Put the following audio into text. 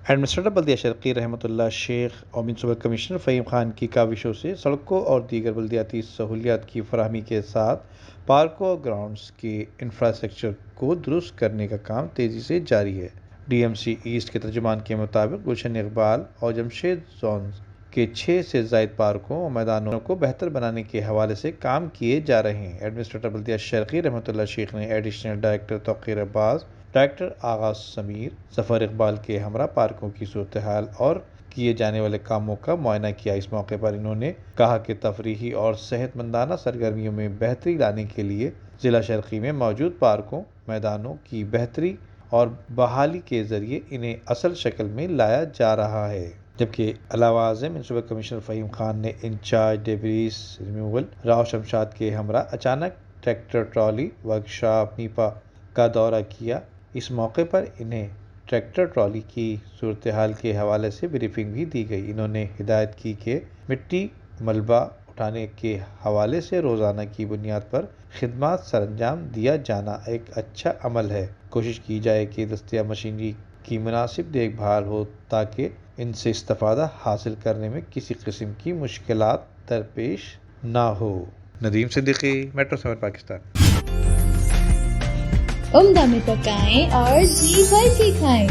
Administrator بلدیہ شرقی رحمۃ اللہ شیخ اور میونسپل کمشنر فہیم خان کی کاوشوں سے سڑکوں اور دیگر بلدیاتی سہولیات کی فراہمی کے ساتھ پارکوں اور گراؤنڈز کے انفراسٹرکچر کو درست کرنے کا کام تیزی سے جاری ہے۔ ڈی ایم سی ایسٹ کے ترجمان کے مطابق گلشن اقبال اور جمشید زونز کے 6 سے زائد پارکوں اور میدانوں کو بہتر بنانے کے حوالے سے کام کیے جا رہے ہیں۔ ایڈمنسٹریٹر بلدیہ شرقی رحمۃ اللہ شیخ نے ایڈیشنل ڈائریکٹر توقیر عباس، ڈائریکٹر آغاز سمیر، ظفر اقبال کے ہمراہ پارکوں کی صورتحال اور کیے جانے والے کاموں کا معائنہ کیا۔ اس موقع پر انہوں نے کہا کہ تفریحی اور صحت مندانہ سرگرمیوں میں بہتری لانے کے لیے ضلع شرقی میں موجود پارکوں، میدانوں کی بہتری اور بحالی کے ذریعے انہیں اصل شکل میں لایا جا رہا ہے۔ جبکہ علاوہ ازیں میونسپل کمشنر فہیم خان نے انچارج ڈیبریز ریموول راؤ شمشاد کے ہمراہ اچانک ٹریکٹر ٹرالی ورکشاپ نیپا کا دورہ کیا۔ اس موقع پر انہیں ٹریکٹر ٹرالی کی صورتحال کے حوالے سے بریفنگ بھی دی گئی۔ انہوں نے ہدایت کی کہ مٹی ملبہ اٹھانے کے حوالے سے روزانہ کی بنیاد پر خدمات سر انجام دیا جانا ایک اچھا عمل ہے۔ کوشش کی جائے کہ دستیاب مشینری کی مناسب دیکھ بھال ہو تاکہ ان سے استفادہ حاصل کرنے میں کسی قسم کی مشکلات درپیش نہ ہو۔ ندیم صدیقی، میٹرو 7 پاکستان۔ عمدہ میں پکائیں اور جی بھر کے کھائیں۔